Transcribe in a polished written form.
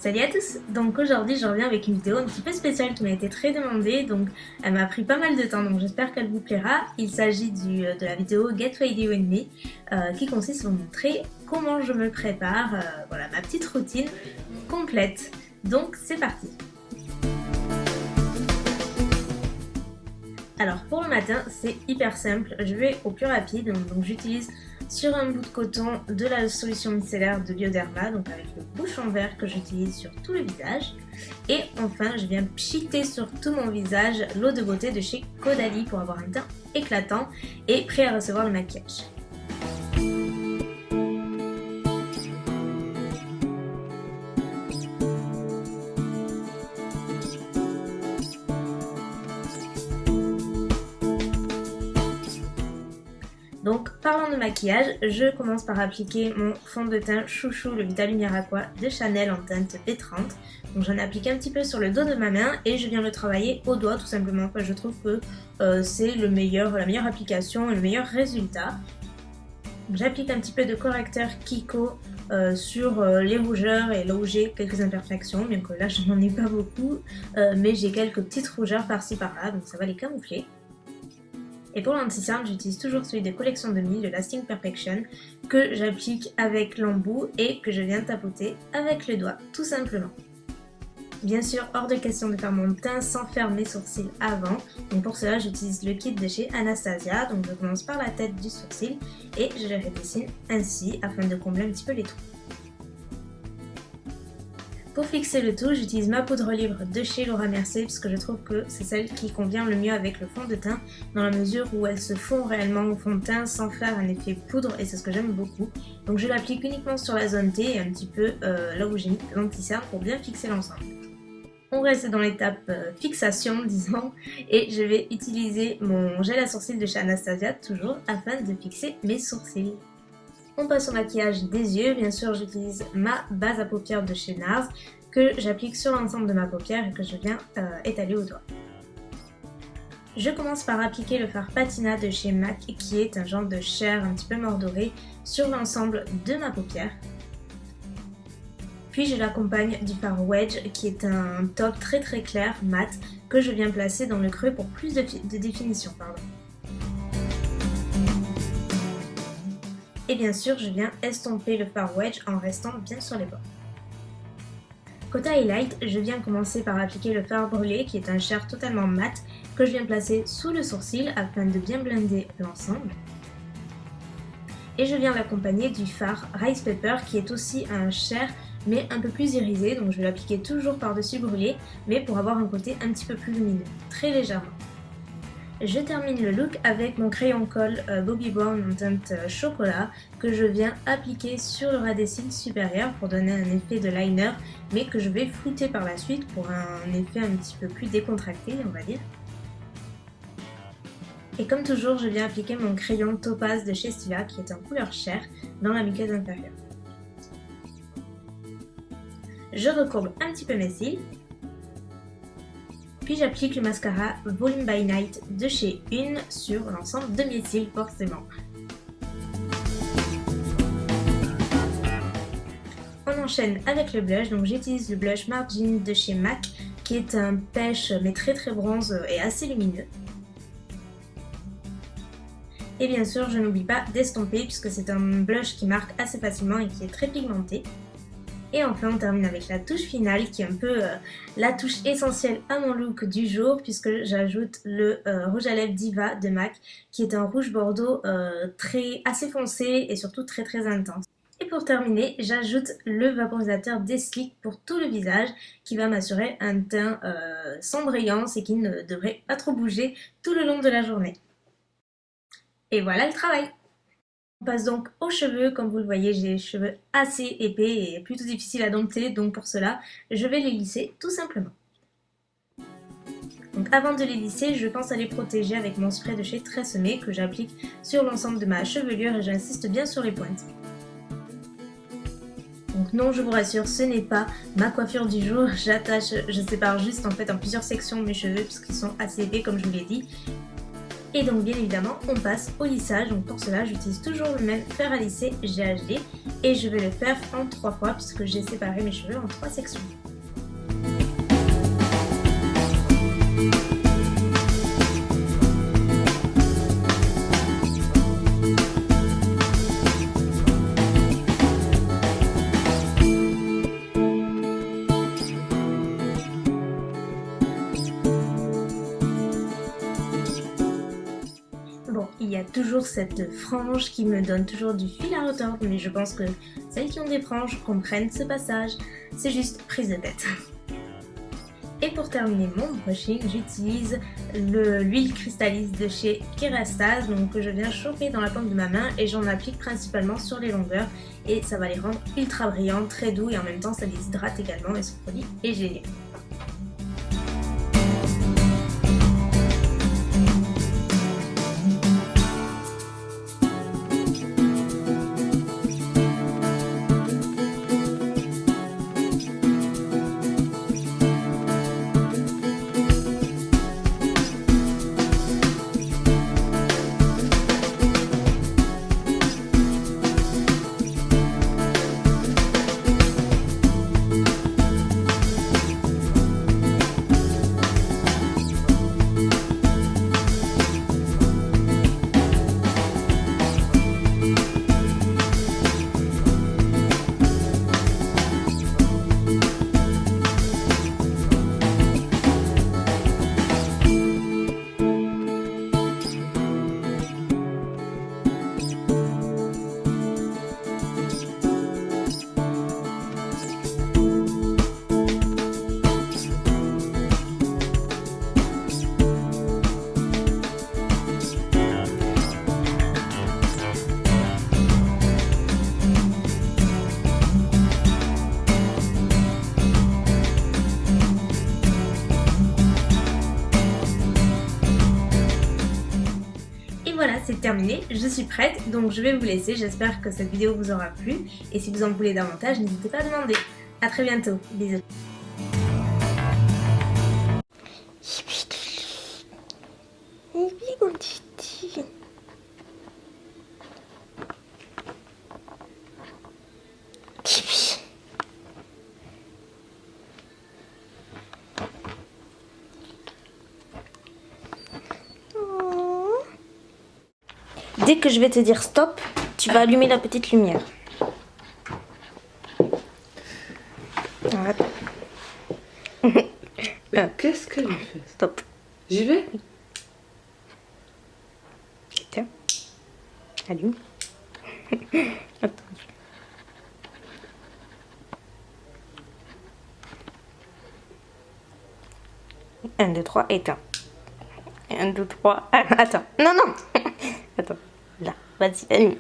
Salut à tous! Donc aujourd'hui je reviens avec une vidéo un petit peu spéciale qui m'a été très demandée, donc elle m'a pris pas mal de temps, donc j'espère qu'elle vous plaira. Il s'agit de la vidéo Get Ready With Me qui consiste à vous montrer comment je me prépare, voilà ma petite routine complète. Donc c'est parti! Alors pour le matin c'est hyper simple, je vais au plus rapide, donc j'utilise sur un bout de coton de la solution micellaire de Bioderma, donc avec le bouchon vert que j'utilise sur tout le visage. Et enfin je viens pchiter sur tout mon visage l'eau de beauté de chez Caudalie pour avoir un teint éclatant et prêt à recevoir le maquillage. Donc parlant de maquillage, je commence par appliquer mon fond de teint chouchou, le Vitalumière Aqua de Chanel en teinte B30. Donc j'en applique un petit peu sur le dos de ma main et je viens le travailler au doigt tout simplement. Enfin, je trouve que c'est la meilleure application et le meilleur résultat. J'applique un petit peu de correcteur Kiko sur les rougeurs et là où j'ai quelques imperfections, bien que là je n'en ai pas beaucoup, mais j'ai quelques petites rougeurs par-ci par-là, donc ça va les camoufler. Et pour l'anti-cerne, j'utilise toujours celui de collection de mie, le Lasting Perfection, que j'applique avec l'embout et que je viens tapoter avec le doigt, tout simplement. Bien sûr, hors de question de faire mon teint sans faire mes sourcils avant, donc pour cela j'utilise le kit de chez Anastasia, donc je commence par la tête du sourcil et je les redessine ainsi afin de combler un petit peu les trous. Pour fixer le tout, j'utilise ma poudre libre de chez Laura Mercier parce que je trouve que c'est celle qui convient le mieux avec le fond de teint dans la mesure où elle se fond réellement au fond de teint sans faire un effet poudre et c'est ce que j'aime beaucoup. Donc je l'applique uniquement sur la zone T et un petit peu là où j'ai mis l'anti-cerne pour bien fixer l'ensemble. On reste dans l'étape fixation disons et je vais utiliser mon gel à sourcils de chez Anastasia toujours afin de fixer mes sourcils. On passe au maquillage des yeux, bien sûr j'utilise ma base à paupières de chez NARS que j'applique sur l'ensemble de ma paupière et que je viens étaler au doigt. Je commence par appliquer le fard Patina de chez MAC qui est un genre de chair un petit peu mordoré sur l'ensemble de ma paupière. Puis je l'accompagne du fard Wedge qui est un taupe très clair, mat, que je viens placer dans le creux pour plus de définition. Et bien sûr, je viens estomper le fard Wedge en restant bien sur les bords. Côté highlight, je viens commencer par appliquer le fard brûlé qui est un chair totalement mat que je viens placer sous le sourcil afin de bien blender l'ensemble. Et je viens l'accompagner du fard Rice Pepper qui est aussi un chair mais un peu plus irisé, donc je vais l'appliquer toujours par-dessus brûlé mais pour avoir un côté un petit peu plus lumineux, très légèrement. Je termine le look avec mon crayon colle Bobbi Brown en teinte chocolat que je viens appliquer sur le ras des cils supérieur pour donner un effet de liner mais que je vais flouter par la suite pour un effet un petit peu plus décontracté on va dire. Et comme toujours je viens appliquer mon crayon Topaz de chez Stila qui est en couleur chair dans la muqueuse inférieure. Je recourbe un petit peu mes cils. Puis j'applique le mascara Volume by Night de chez Une sur l'ensemble de mes cils forcément. On enchaîne avec le blush, donc j'utilise le blush Margin de chez MAC qui est un pêche mais très bronze et assez lumineux. Et bien sûr je n'oublie pas d'estomper puisque c'est un blush qui marque assez facilement et qui est très pigmenté. Et enfin on termine avec la touche finale qui est un peu la touche essentielle à mon look du jour puisque j'ajoute le rouge à lèvres Diva de MAC qui est un rouge bordeaux assez foncé et surtout très intense. Et pour terminer, j'ajoute le vaporisateur Deslick pour tout le visage qui va m'assurer un teint sans brillance et qui ne devrait pas trop bouger tout le long de la journée. Et voilà le travail! On passe donc aux cheveux, comme vous le voyez j'ai les cheveux assez épais et plutôt difficiles à dompter donc pour cela je vais les lisser tout simplement. Donc avant de les lisser je pense à les protéger avec mon spray de chez Tresemmé que j'applique sur l'ensemble de ma chevelure et j'insiste bien sur les pointes. Donc non je vous rassure ce n'est pas ma coiffure du jour, je sépare juste en plusieurs sections mes cheveux puisqu'ils sont assez épais comme je vous l'ai dit. Et donc bien évidemment on passe au lissage, donc pour cela j'utilise toujours le même fer à lisser GHD et je vais le faire en 3 fois puisque j'ai séparé mes cheveux en 3 sections. Bon, il y a toujours cette frange qui me donne toujours du fil à retordre, mais je pense que celles qui ont des franges comprennent ce passage, c'est juste prise de tête. Et pour terminer mon brushing, j'utilise l'huile Crystallis de chez Kerastase, donc que je viens chauffer dans la paume de ma main et j'en applique principalement sur les longueurs et ça va les rendre ultra brillants, très doux et en même temps ça les hydrate également et ce produit est génial. Voilà, c'est terminé, je suis prête, donc je vais vous laisser. J'espère que cette vidéo vous aura plu. Et si vous en voulez davantage, n'hésitez pas à demander. A très bientôt, bisous. Dès que je vais te dire stop, tu vas allumer la petite lumière. Qu'est-ce qu'elle fait? Stop. J'y vais? Tiens. Allume. Attends. 1, 2, 3, éteins. 1, 2, 3. Attends. Non, non. Attends. Là. Vas-y, allume.